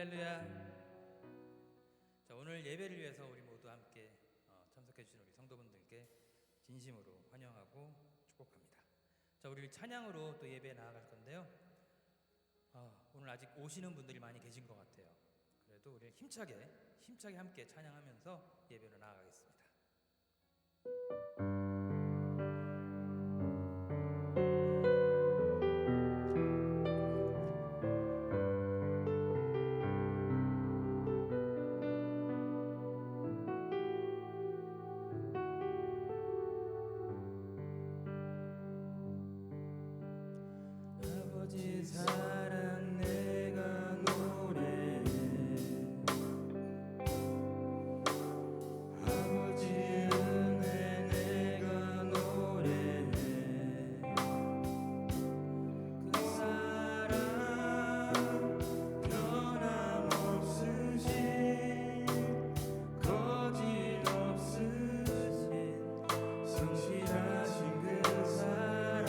할렐루야. 자, 오늘 예배를 위해서 우리 모두 함께 참석해 주신 우리 성도분들께 진심으로 환영하고 축복합니다. 자, 우리 찬양으로 또 예배에 나아갈 건데요. 오늘 아직 오시는 분들이 많이 계신 것 같아요. 그래도 우리 힘차게 함께 찬양하면서 예배로 나아가겠습니다. 아버지 사랑 내가 노래해, 아버지 은혜 내가 노래해. 그 사랑 변함없으신, 거짓 없으신, 성실하신 그 사랑,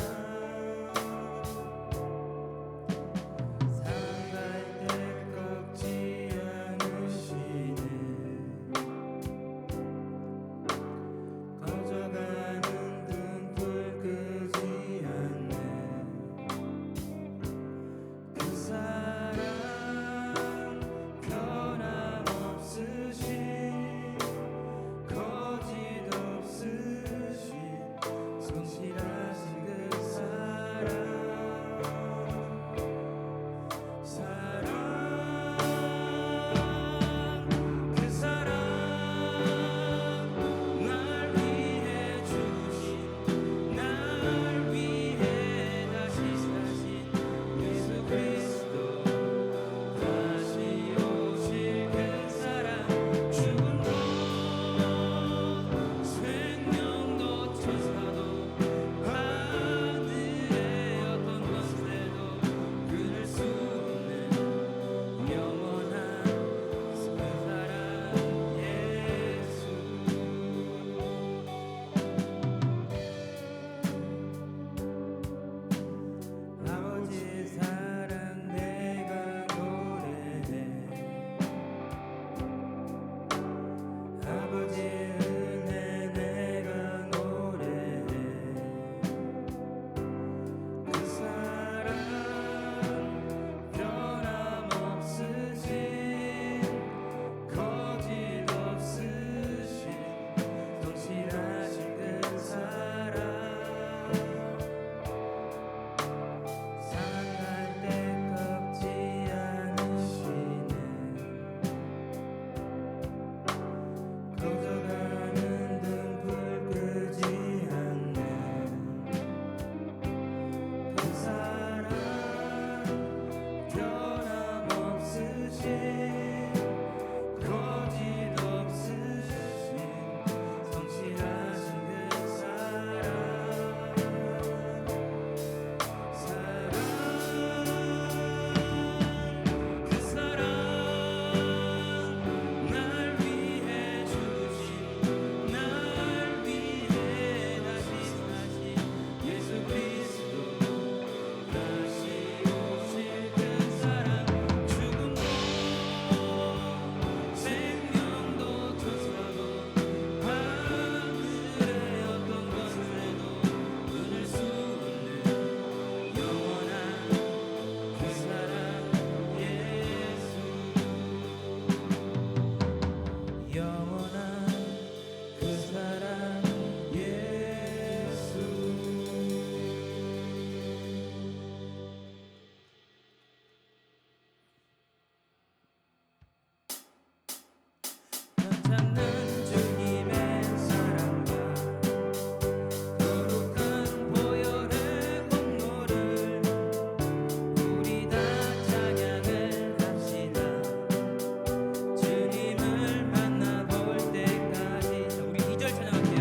주님을 만나볼 때까지. 우리 2절 찬양합니다.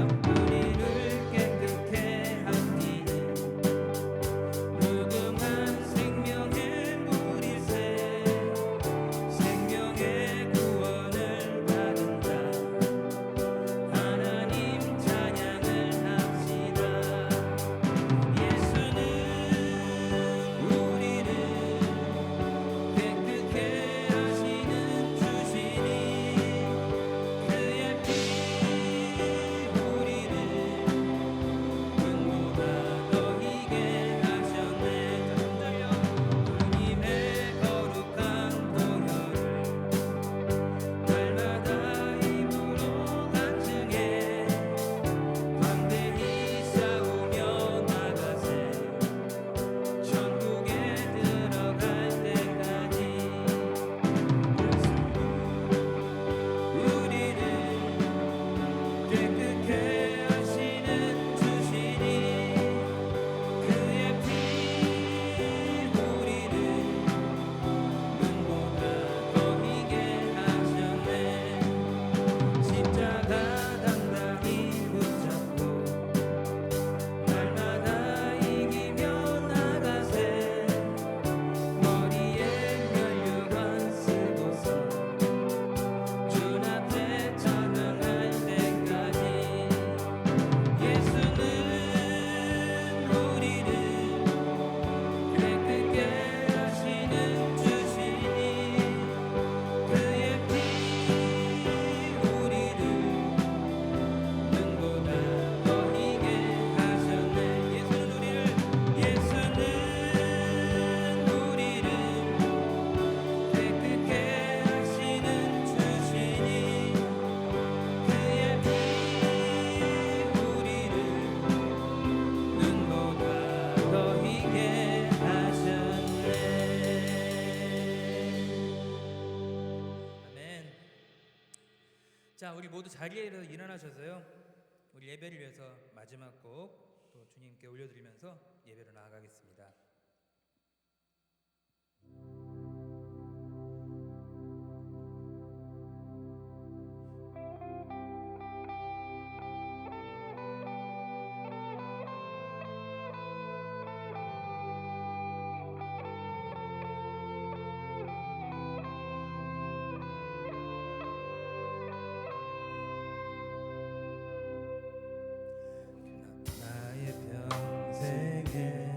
자, 우리 모두 자리에서 일어나셔서요. 우리 예배를 위해서 마지막 곡 또 주님께 올려드리면서 예배로 나아가겠습니다. 나의 평생에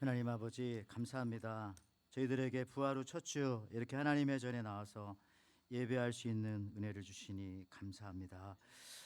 하나님 아버지 감사합니다. 저희들에게 부활 후 첫 주 이렇게 하나님의 전에 나와서 예배할 수 있는 은혜를 주시니 감사합니다.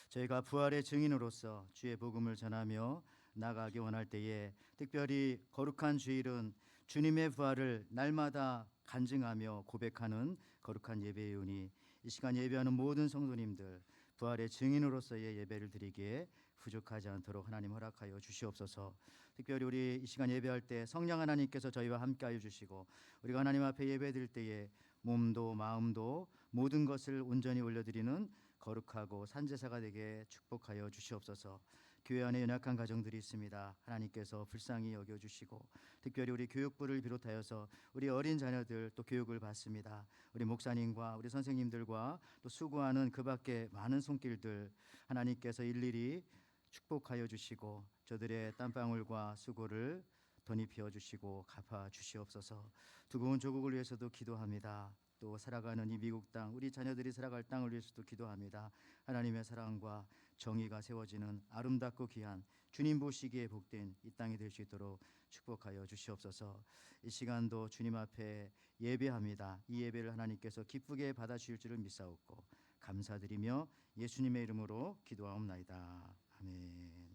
저희가 부활의 증인으로서 주의 복음을 전하며 나가기 원할 때에 특별히 거룩한 주일은 주님의 부활을 날마다 간증하며 고백하는 거룩한 예배이오니 이 시간 예배하는 모든 성도님들 부활의 증인으로서의 예배를 드리기에 부족하지 않도록 하나님 허락하여 주시옵소서. 특별히 우리 이 시간 예배할 때 성령 하나님께서 저희와 함께하여 주시고 우리가 하나님 앞에 예배드릴 때에 몸도 마음도 모든 것을 온전히 올려드리는 거룩하고 산제사가 되게 축복하여 주시옵소서. 교회 안에 연약한 가정들이 있습니다. 하나님께서 불쌍히 여겨주시고 특별히 우리 교육부를 비롯하여서 우리 어린 자녀들 또 교육을 받습니다. 우리 목사님과 우리 선생님들과 또 수고하는 그 밖에 많은 손길들 하나님께서 일일이 축복하여 주시고 저들의 땀방울과 수고를 덧입혀 주시고 갚아 주시옵소서. 두고온 조국을 위해서도 기도합니다. 또 살아가는 이 미국 땅 우리 자녀들이 살아갈 땅을 위해서도 기도합니다. 하나님의 사랑과 정의가 세워지는 아름답고 귀한 주님 보시기에 복된 이 땅이 될 수 있도록 축복하여 주시옵소서. 이 시간도 주님 앞에 예배합니다. 이 예배를 하나님께서 기쁘게 받아주실 줄을 믿사옵고 감사드리며 예수님의 이름으로 기도하옵나이다. 아멘.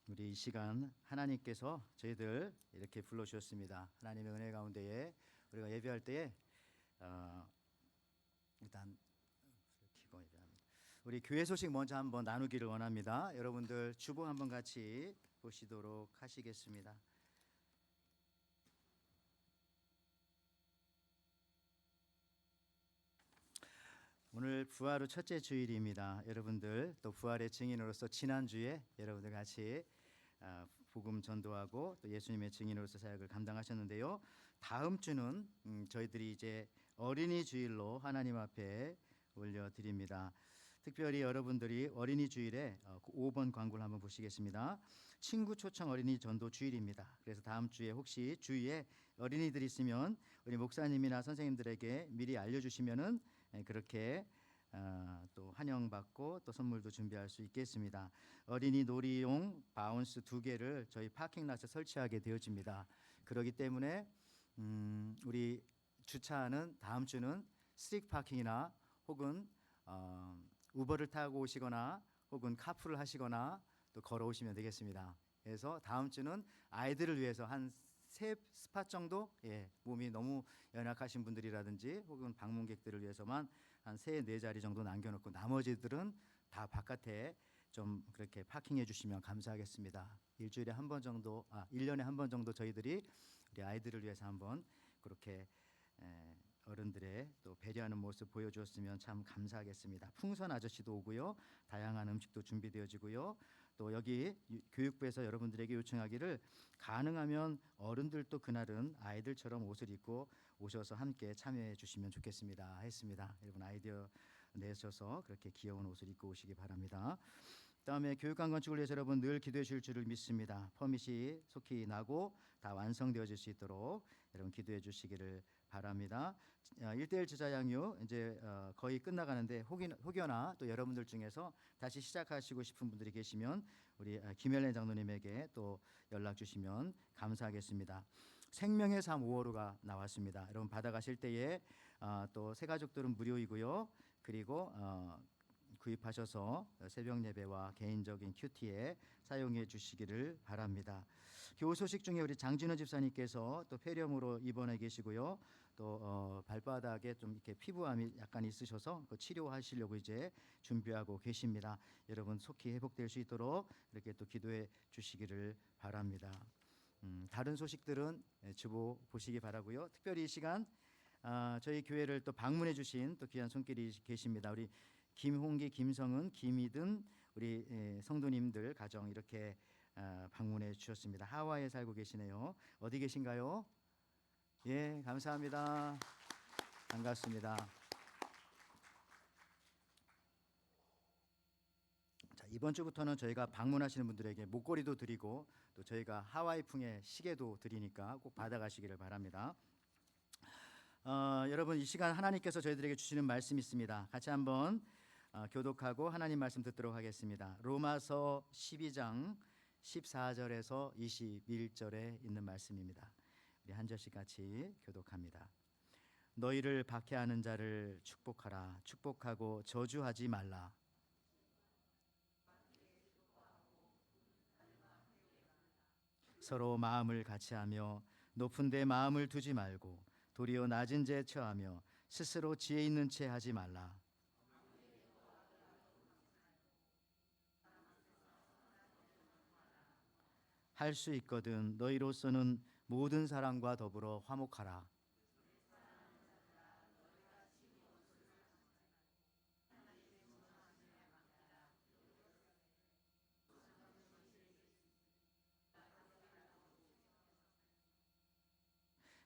우리 이 시간 하나님께서 저희들 이렇게 불러주셨습니다. 하나님의 은혜 가운데에 우리가 예배할 때에 일단 기고 예배합니다. 우리 교회 소식 먼저 한번 나누기를 원합니다. 여러분들 주보 한번 같이 보시도록 하시겠습니다. 오늘 부활 후 첫째 주일입니다. 여러분들 또 부활의 증인으로서 지난주에 여러분들 같이 복음 전도하고 또 예수님의 증인으로서 사역을 감당하셨는데요. 다음 주는 저희들이 이제 어린이 주일로 하나님 앞에 올려드립니다. 특별히 여러분들이 어린이 주일에 5번 광고를 한번 보시겠습니다. 친구 초청 어린이 전도 주일입니다. 그래서 다음 주에 혹시 주위에 어린이들이 있으면 우리 목사님이나 선생님들에게 미리 알려주시면은 그렇게 또 환영받고 또 선물도 준비할 수 있겠습니다. 어린이 놀이용 바운스 2개를 저희 파킹랏에 설치하게 되어집니다. 그렇기 때문에 우리 주차하는 다음 주는 스트릭 파킹이나 혹은 우버를 타고 오시거나 혹은 카풀을 하시거나 또 걸어오시면 되겠습니다. 그래서 다음 주는 아이들을 위해서 한 3스팟 정도 몸이 너무 연약하신 분들이라든지 혹은 방문객들을 위해서만 한 3-4자리 정도 남겨놓고 나머지들은 다 바깥에 좀 그렇게 파킹해 주시면 감사하겠습니다. 일주일에 한 번 정도 1년에 한 번 정도 저희들이 우리 아이들을 위해서 한번 그렇게 어른들의 또 배려하는 모습 보여주었으면 참 감사하겠습니다. 풍선 아저씨도 오고요. 다양한 음식도 준비되어지고요. 또 여기 교육부에서 여러분들에게 요청하기를 가능하면 어른들도 그날은 아이들처럼 옷을 입고 오셔서 함께 참여해 주시면 좋겠습니다. 했습니다. 여러분 아이디어 내셔서 그렇게 귀여운 옷을 입고 오시기 바랍니다. 다음에 교육관 건축을 위해서 여러분 늘 기도해 주실 줄을 믿습니다. 퍼밋이 속히 나고 다 완성되어질 수 있도록 여러분 기도해 주시기를 바랍니다. 1:1 제자 양육 이제 거의 끝나가는데 혹여나 또 여러분들 중에서 다시 시작하시고 싶은 분들이 계시면 우리 김열래 장로님에게 또 연락 주시면 감사하겠습니다. 생명의 삶 5월호가 나왔습니다. 여러분 받아가실 때에 또 새가족들은 무료이고요. 그리고 구입하셔서 새벽 예배와 개인적인 큐티에 사용해 주시기를 바랍니다. 교우 소식 중에 우리 장진호 집사님께서 또 폐렴으로 입원해 계시고요. 또 발바닥에 좀 이렇게 피부암이 약간 있으셔서 그 치료하시려고 이제 준비하고 계십니다. 여러분 속히 회복될 수 있도록 이렇게 또 기도해 주시기를 바랍니다. 다른 소식들은 주보 보시기 바라고요. 특별히 이 시간 저희 교회를 또 방문해 주신 또 귀한 손길이 계십니다. 우리 김홍기, 김성은, 김희든 우리 성도님들 가정 이렇게 방문해 주셨습니다. 하와이에 살고 계시네요. 어디 계신가요? 예, 감사합니다. 반갑습니다. 자, 이번 주부터는 저희가 방문하시는 분들에게 목걸이도 드리고 또 저희가 하와이풍의 시계도 드리니까 꼭 받아가시기를 바랍니다. 여러분 이 시간 하나님께서 저희들에게 주시는 말씀이 있습니다. 같이 한번 교독하고 하나님 말씀 듣도록 하겠습니다. 로마서 12장 14절에서 21절에 있는 말씀입니다. 우리 한 절씩 같이 교독합니다. 너희를 박해하는 자를 축복하라. 축복하고 저주하지 말라. 서로 마음을 같이하며 높은 데 마음을 두지 말고 도리어 낮은 데 처하며 스스로 지혜 있는 채 하지 말라. 할 수 있거든 너희로서는 모든 사람과 더불어 화목하라.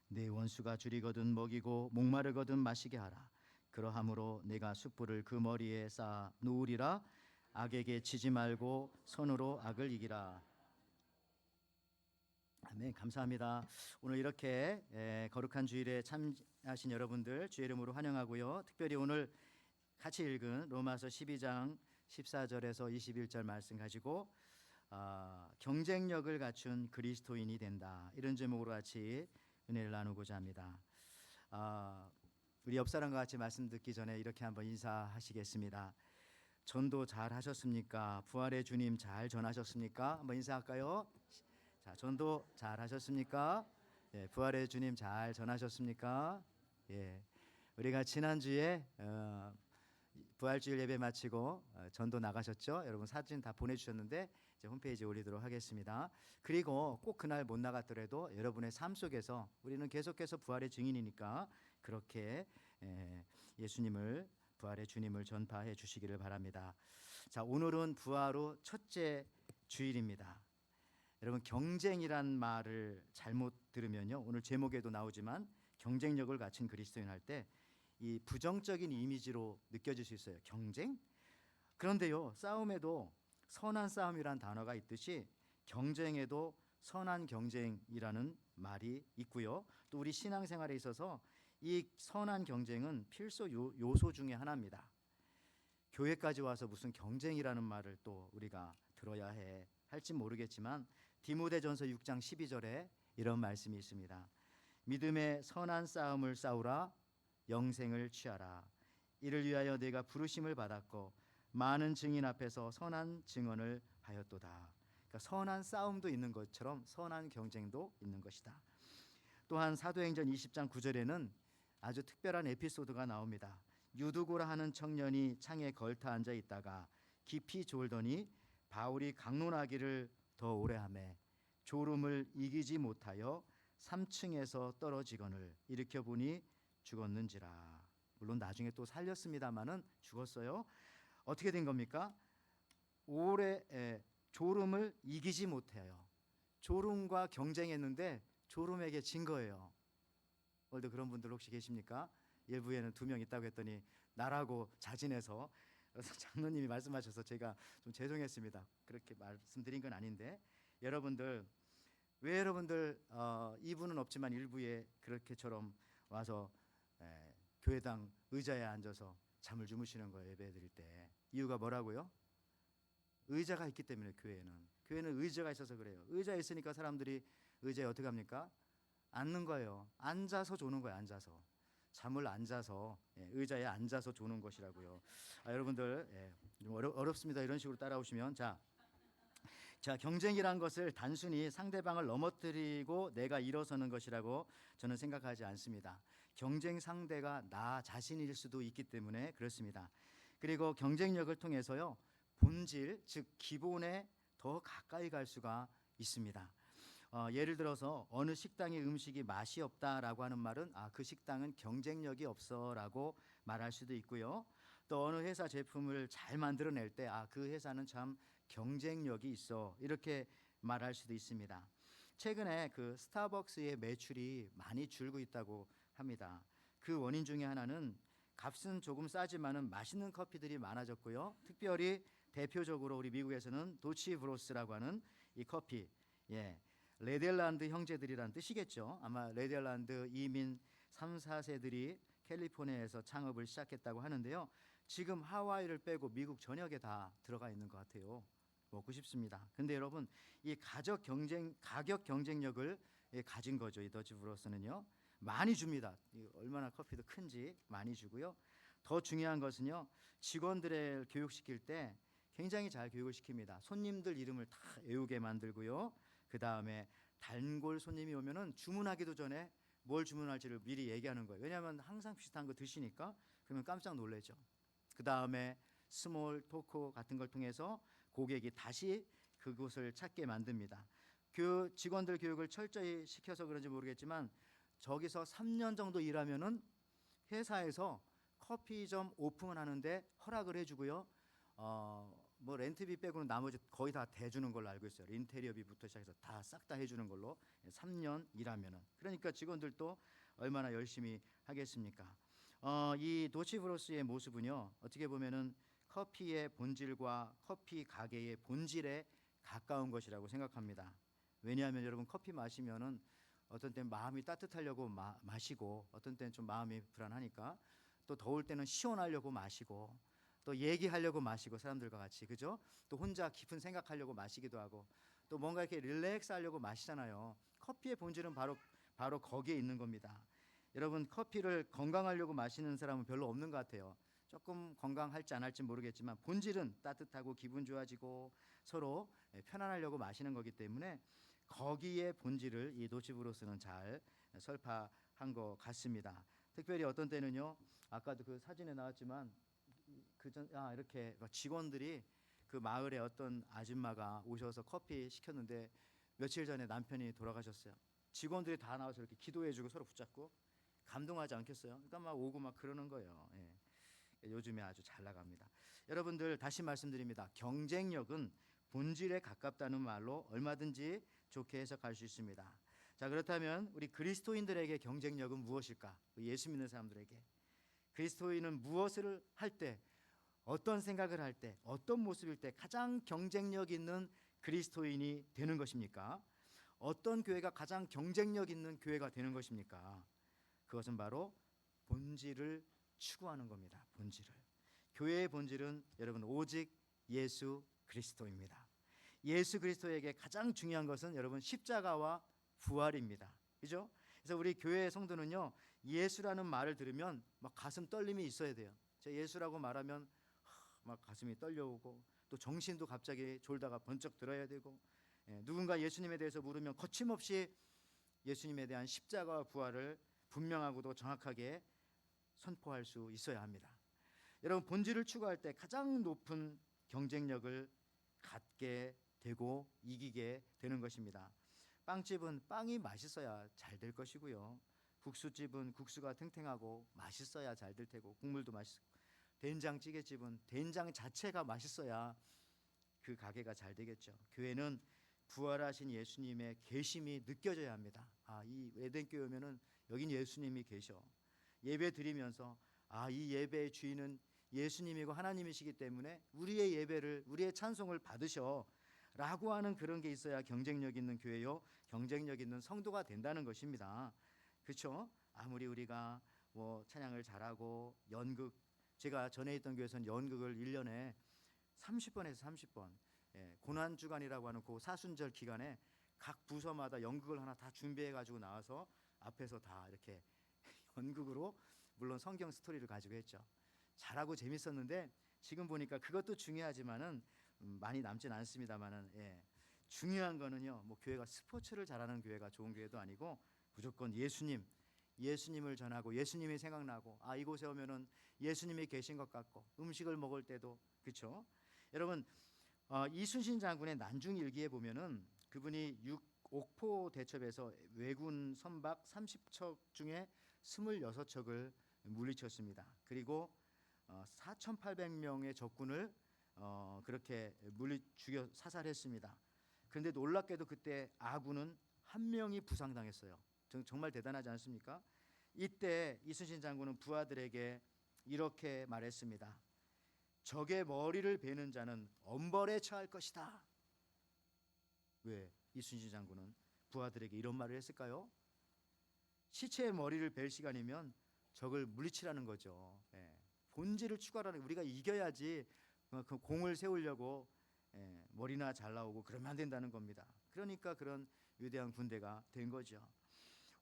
내 원수가 줄이거든 먹이고 목마르거든 마시게 하라. 그러함으로 내가 숯불을 그 머리에 쌓아 놓으리라. 악에게 치지 말고 손으로 악을 이기라. 아멘. 감사합니다. 오늘 이렇게 거룩한 주일에 참여하신 여러분들 주의 이름으로 환영하고요. 특별히 오늘 같이 읽은 로마서 12장 14절에서 21절 말씀 가지고 경쟁력을 갖춘 그리스도인이 된다, 이런 제목으로 같이 은혜를 나누고자 합니다. 우리 옆 사람과 같이 말씀 듣기 전에 이렇게 한번 인사하시겠습니다. 전도 잘 하셨습니까? 부활의 주님 잘 전하셨습니까? 한번 인사할까요? 자, 전도 잘 하셨습니까? 예, 부활의 주님 잘 전하셨습니까? 예, 우리가 지난주에 부활주일 예배 마치고 전도 나가셨죠? 여러분 사진 다 보내주셨는데 이제 홈페이지에 올리도록 하겠습니다. 그리고 꼭 그날 못 나갔더라도 여러분의 삶 속에서 우리는 계속해서 부활의 증인이니까 그렇게 예수님을, 부활의 주님을 전파해 주시기를 바랍니다. 자, 오늘은 부활 후 첫째 주일입니다. 여러분, 경쟁이란 말을 잘못 들으면요, 오늘 제목에도 나오지만 경쟁력을 갖춘 그리스도인 할 때 이 부정적인 이미지로 느껴질 수 있어요. 경쟁? 그런데요, 싸움에도 선한 싸움이란 단어가 있듯이 경쟁에도 선한 경쟁이라는 말이 있고요. 또 우리 신앙생활에 있어서 이 선한 경쟁은 필수 요소 중에 하나입니다. 교회까지 와서 무슨 경쟁이라는 말을 또 우리가 들어야 할지 모르겠지만 디모데전서 6장 12절에 이런 말씀이 있습니다. 믿음의 선한 싸움을 싸우라. 영생을 취하라. 이를 위하여 내가 부르심을 받았고 많은 증인 앞에서 선한 증언을 하였도다. 그러니까 선한 싸움도 있는 것처럼 선한 경쟁도 있는 것이다. 또한 사도행전 20장 9절에는 아주 특별한 에피소드가 나옵니다. 유두고라 하는 청년이 창에 걸터 앉아 있다가 깊이 졸더니 바울이 강론하기를 더 오래 하매 졸음을 이기지 못하여 3층에서 떨어지거늘 일으켜 보니 죽었는지라. 물론 나중에 또 살렸습니다마는 죽었어요. 어떻게 된 겁니까? 오래 졸음을 이기지 못해요. 졸음과 경쟁했는데 졸음에게 진 거예요. 오늘도 그런 분들 혹시 계십니까? 일부에는 2명 있다고 했더니 나라고 자진해서 장로님이 말씀하셔서 제가 좀 죄송했습니다. 그렇게 말씀드린 건 아닌데, 여러분들 왜 여러분들 이분은 없지만 일부에 그렇게처럼 와서 교회당 의자에 앉아서 잠을 주무시는 거예요. 예배 드릴 때. 이유가 뭐라고요? 의자가 있기 때문에. 교회는 의자가 있어서 그래요. 의자에 있으니까 사람들이 의자에 어떻게 합니까? 앉는 거예요. 앉아서 조는 거예요. 앉아서. 잠을 앉아서, 의자에 앉아서 조는 것이라고요. 여러분들 좀 어렵습니다. 이런 식으로 따라오시면. 자, 경쟁이란 것을 단순히 상대방을 넘어뜨리고 내가 일어서는 것이라고 저는 생각하지 않습니다. 경쟁 상대가 나 자신일 수도 있기 때문에 그렇습니다. 그리고 경쟁력을 통해서요, 본질, 즉 기본에 더 가까이 갈 수가 있습니다. 예를 들어서 어느 식당의 음식이 맛이 없다라고 하는 말은 그 식당은 경쟁력이 없어라고 말할 수도 있고요. 또 어느 회사 제품을 잘 만들어낼 때 그 회사는 참 경쟁력이 있어, 이렇게 말할 수도 있습니다. 최근에 그 스타벅스의 매출이 많이 줄고 있다고 합니다. 그 원인 중에 하나는 값은 조금 싸지만은 맛있는 커피들이 많아졌고요. 특별히 대표적으로 우리 미국에서는 도치브로스라고 하는 이 커피, 네덜란드 형제들이란 뜻이겠죠. 아마 네덜란드 이민 3, 4세들이 캘리포니아에서 창업을 시작했다고 하는데요. 지금 하와이를 빼고 미국 전역에 다 들어가 있는 것 같아요. 먹고 싶습니다. 근데 여러분, 이 가격 경쟁력을 가진 거죠. 이 더치브로스는요. 많이 줍니다. 얼마나 커피도 큰지 많이 주고요. 더 중요한 것은요, 직원들을 교육시킬 때 굉장히 잘 교육을 시킵니다. 손님들 이름을 다 외우게 만들고요. 그 다음에 단골 손님이 오면은 주문하기도 전에 뭘 주문할지를 미리 얘기하는 거예요. 왜냐하면 항상 비슷한 거 드시니까 그러면 깜짝 놀라죠. 그 다음에 스몰 토크 같은 걸 통해서 고객이 다시 그곳을 찾게 만듭니다. 그 직원들 교육을 철저히 시켜서 그런지 모르겠지만 저기서 3년 정도 일하면은 회사에서 커피점 오픈하는데 허락을 해주고요. 뭐 렌트비 빼고는 나머지 거의 다 대주는 걸로 알고 있어요. 인테리어비부터 시작해서 다 싹 다 해주는 걸로 3년 일하면은. 그러니까 직원들도 얼마나 열심히 하겠습니까? 이 도치브로스의 모습은요, 어떻게 보면은 커피의 본질과 커피 가게의 본질에 가까운 것이라고 생각합니다. 왜냐하면 여러분, 커피 마시면은 어떤 때는 마음이 따뜻하려고 마시고, 어떤 때는 좀 마음이 불안하니까, 또 더울 때는 시원하려고 마시고, 또 얘기하려고 마시고, 사람들과 같이, 그죠? 또 혼자 깊은 생각하려고 마시기도 하고, 또 뭔가 이렇게 릴렉스 하려고 마시잖아요. 커피의 본질은 바로 거기에 있는 겁니다. 여러분, 커피를 건강하려고 마시는 사람은 별로 없는 것 같아요. 조금 건강할지 안 할지 모르겠지만 본질은 따뜻하고 기분 좋아지고 서로 편안하려고 마시는 거기 때문에 거기에 본질을 이 도치브로스는 잘 설파한 것 같습니다. 특별히 어떤 때는요, 아까도 그 사진에 나왔지만 이렇게 직원들이 그 마을에 어떤 아줌마가 오셔서 커피 시켰는데 며칠 전에 남편이 돌아가셨어요. 직원들이 다 나와서 이렇게 기도해주고 서로 붙잡고 감동하지 않겠어요? 그러니까 막 오고 막 그러는 거예요. 요즘에 아주 잘 나갑니다. 여러분들, 다시 말씀드립니다. 경쟁력은 본질에 가깝다는 말로 얼마든지 좋게 해석할 수 있습니다. 자, 그렇다면 우리 그리스도인들에게 경쟁력은 무엇일까? 예수 믿는 사람들에게 그리스도인은 무엇을 할 때, 어떤 생각을 할 때, 어떤 모습일 때 가장 경쟁력 있는 그리스도인이 되는 것입니까? 어떤 교회가 가장 경쟁력 있는 교회가 되는 것입니까? 그것은 바로 본질을 추구하는 겁니다. 본질을. 교회의 본질은 여러분 오직 예수 그리스도입니다. 예수 그리스도에게 가장 중요한 것은 여러분 십자가와 부활입니다. 그죠? 그래서 우리 교회의 성도는요, 예수라는 말을 들으면 막 가슴 떨림이 있어야 돼요. 제가 예수라고 말하면 막 가슴이 떨려오고 또 정신도 갑자기 졸다가 번쩍 들어야 되고, 누군가 예수님에 대해서 물으면 거침없이 예수님에 대한 십자가와 부활을 분명하고도 정확하게 선포할 수 있어야 합니다. 여러분, 본질을 추구할 때 가장 높은 경쟁력을 갖게 되고 이기게 되는 것입니다. 빵집은 빵이 맛있어야 잘 될 것이고요. 국수집은 국수가 탱탱하고 맛있어야 잘 될 테고, 국물도 맛있고, 된장찌개집은 된장 자체가 맛있어야 그 가게가 잘 되겠죠. 교회는 부활하신 예수님의 계심이 느껴져야 합니다. 이 에덴교회 오면은 여긴 예수님이 계셔. 예배 드리면서 이 예배의 주인은 예수님이고 하나님이시기 때문에 우리의 예배를, 우리의 찬송을 받으셔 라고 하는 그런 게 있어야 경쟁력 있는 교회요, 경쟁력 있는 성도가 된다는 것입니다. 그렇죠? 아무리 우리가 뭐 찬양을 잘하고 연극, 제가 전에 있던 교회에서는 연극을 1년에 30번에서 30번, 고난주간이라고 하는 그 사순절 기간에 각 부서마다 연극을 하나 다 준비해 가지고 나와서 앞에서 다 이렇게 연극으로, 물론 성경 스토리를 가지고 했죠. 잘하고 재밌었는데 지금 보니까 그것도 중요하지만은 많이 남진 않습니다만은, 중요한 거는요, 뭐 교회가 스포츠를 잘하는 교회가 좋은 교회도 아니고 무조건 예수님을 전하고 예수님이 생각나고 이곳에 오면은 예수님이 계신 것 같고, 음식을 먹을 때도 그렇죠. 여러분, 이순신 장군의 난중일기에 보면은 그분이 옥포 대첩에서 왜군 선박 30척 중에 26척을 물리쳤습니다. 그리고 4,800명의 적군을 그렇게 죽여 사살했습니다. 그런데 놀랍게도 그때 아군은 한 명이 부상당했어요. 정말 대단하지 않습니까? 이때 이순신 장군은 부하들에게 이렇게 말했습니다. 적의 머리를 베는 자는 엄벌에 처할 것이다. 왜 이순신 장군은 부하들에게 이런 말을 했을까요? 시체의 머리를 벨 시간이면 적을 물리치라는 거죠. 예. 본질을 추구하라는, 우리가 이겨야지 그 공을 세우려고 머리나 잘 나오고 그러면 안 된다는 겁니다. 그러니까 그런 위대한 군대가 된 거죠.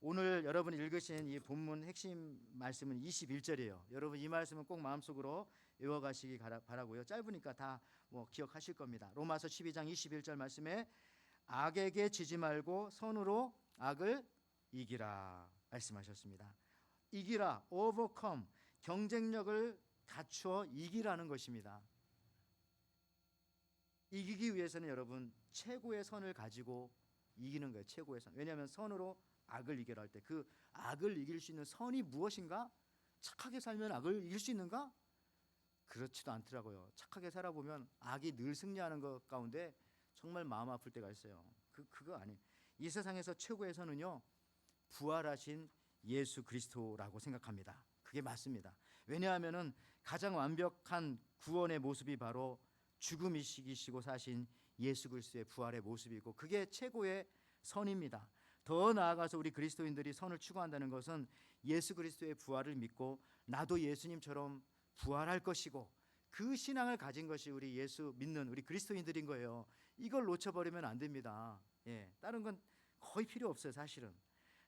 오늘 여러분이 읽으신 이 본문 핵심 말씀은 21절이에요. 여러분 이 말씀은 꼭 마음속으로 외워가시기 바라고요. 짧으니까 다 뭐 기억하실 겁니다. 로마서 12장 21절 말씀에 악에게 지지 말고 선으로 악을 이기라 말씀하셨습니다. 이기라, overcome, 경쟁력을 갖추어 이기라는 것입니다. 이기기 위해서는 여러분 최고의 선을 가지고 이기는 거예요. 최고의 선. 왜냐하면 선으로 악을 이겨라 할 때 그 악을 이길 수 있는 선이 무엇인가? 착하게 살면 악을 이길 수 있는가? 그렇지도 않더라고요. 착하게 살아보면 악이 늘 승리하는 것 가운데 정말 마음 아플 때가 있어요. 그거 아니에요. 이 세상에서 최고의 선은요, 부활하신 예수 그리스도라고 생각합니다. 그게 맞습니다. 왜냐하면은 가장 완벽한 구원의 모습이 바로 죽음 이기시고 사신 예수 그리스도의 부활의 모습이고, 그게 최고의 선입니다. 더 나아가서 우리 그리스도인들이 선을 추구한다는 것은 예수 그리스도의 부활을 믿고 나도 예수님처럼 부활할 것이고, 그 신앙을 가진 것이 우리 예수 믿는 우리 그리스도인들인 거예요. 이걸 놓쳐버리면 안 됩니다. 다른 건 거의 필요 없어요. 사실은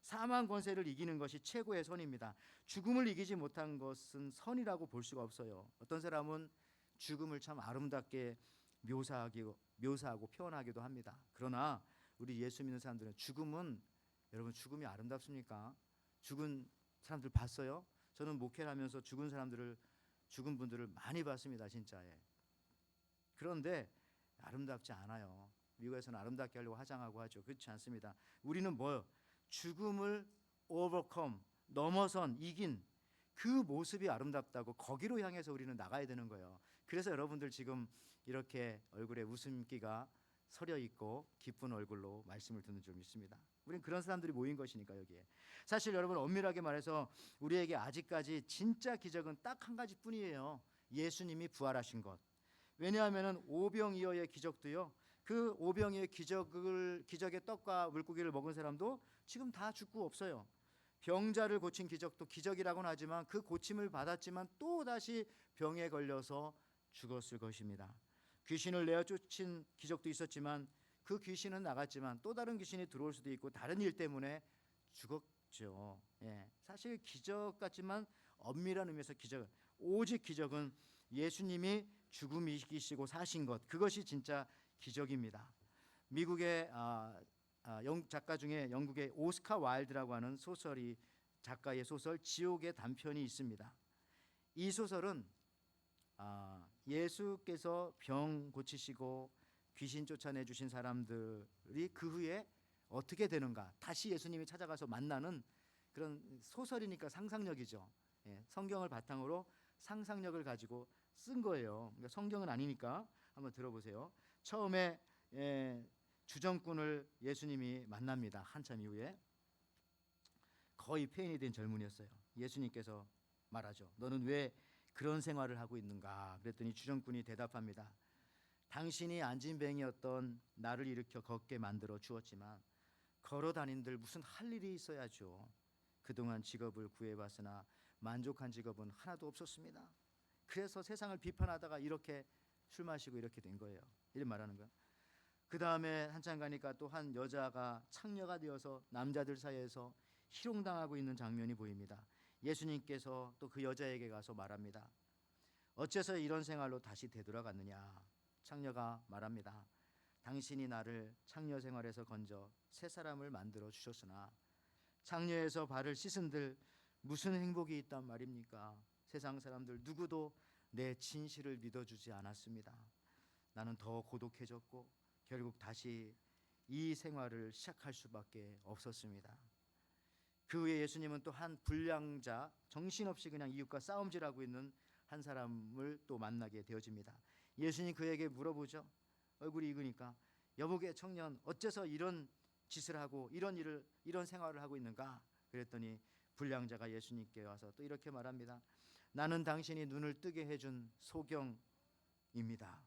사망 권세를 이기는 것이 최고의 선입니다. 죽음을 이기지 못한 것은 선이라고 볼 수가 없어요. 어떤 사람은 죽음을 참 아름답게 묘사하고 표현하기도 합니다. 그러나 우리 예수 믿는 사람들은 여러분 죽음이 아름답습니까? 죽은 사람들 봤어요? 저는 목회를 하면서 죽은 분들을 많이 봤습니다. 진짜. 그런데 아름답지 않아요. 미국에서는 아름답게 하려고 화장하고 하죠. 그렇지 않습니다. 우리는 뭐요? 죽음을 overcome, 넘어선, 이긴 그 모습이 아름답다고, 거기로 향해서 우리는 나가야 되는 거예요. 그래서 여러분들 지금 이렇게 얼굴에 웃음기가 서려 있고 기쁜 얼굴로 말씀을 듣는 줄 믿습니다. 우리는 그런 사람들이 모인 것이니까 여기에. 사실 여러분 엄밀하게 말해서 우리에게 아직까지 진짜 기적은 딱 한 가지뿐이에요. 예수님이 부활하신 것. 왜냐하면은 오병이어의 기적도요, 그 오병이어의 기적의 떡과 물고기를 먹은 사람도 지금 다 죽고 없어요. 병자를 고친 기적도 기적이라고는 하지만 그 고침을 받았지만 또 다시 병에 걸려서 죽었을 것입니다. 귀신을 내어 쫓은 기적도 있었지만 그 귀신은 나갔지만 또 다른 귀신이 들어올 수도 있고 다른 일 때문에 죽었죠. 사실 기적 같지만 엄밀한 의미에서 오직 기적은 예수님이 죽음 이기시고 사신 것, 그것이 진짜 기적입니다. 미국의 영국 작가 중에 영국의 오스카 와일드라고 하는 작가의 소설 지옥의 단편이 있습니다. 이 소설은 예수께서 병 고치시고 귀신 쫓아내 주신 사람들이 그 후에 어떻게 되는가, 다시 예수님이 찾아가서 만나는 그런 소설이니까 상상력이죠. 성경을 바탕으로 상상력을 가지고 쓴 거예요. 그러니까 성경은 아니니까 한번 들어보세요. 처음에 주정꾼을 예수님이 만납니다. 한참 이후에. 거의 폐인이 된 젊은이였어요. 예수님께서 말하죠. 너는 왜 그런 생활을 하고 있는가? 그랬더니 주정꾼이 대답합니다. 당신이 안진뱅이였던 나를 일으켜 걷게 만들어 주었지만 걸어 다닌들 무슨 할 일이 있어야죠. 그동안 직업을 구해봤으나 만족한 직업은 하나도 없었습니다. 그래서 세상을 비판하다가 이렇게 술 마시고 이렇게 된 거예요. 이렇게 말하는 거예요. 그 다음에 한참 가니까 또 한 여자가 창녀가 되어서 남자들 사이에서 희롱당하고 있는 장면이 보입니다. 예수님께서 또 그 여자에게 가서 말합니다. 어째서 이런 생활로 다시 되돌아갔느냐? 창녀가 말합니다. 당신이 나를 창녀 생활에서 건져 새 사람을 만들어 주셨으나 창녀에서 발을 씻은들 무슨 행복이 있단 말입니까? 세상 사람들 누구도 내 진실을 믿어주지 않았습니다. 나는 더 고독해졌고 결국 다시 이 생활을 시작할 수밖에 없었습니다. 그 후에 예수님은 또 한 불량자, 정신없이 그냥 이웃과 싸움질하고 있는 한 사람을 또 만나게 되어집니다. 예수님 그에게 물어보죠. 얼굴이 익으니까 여보게 청년, 어째서 이런 짓을 하고 이런 생활을 하고 있는가? 그랬더니 불량자가 예수님께 와서 또 이렇게 말합니다. 나는 당신이 눈을 뜨게 해준 소경입니다.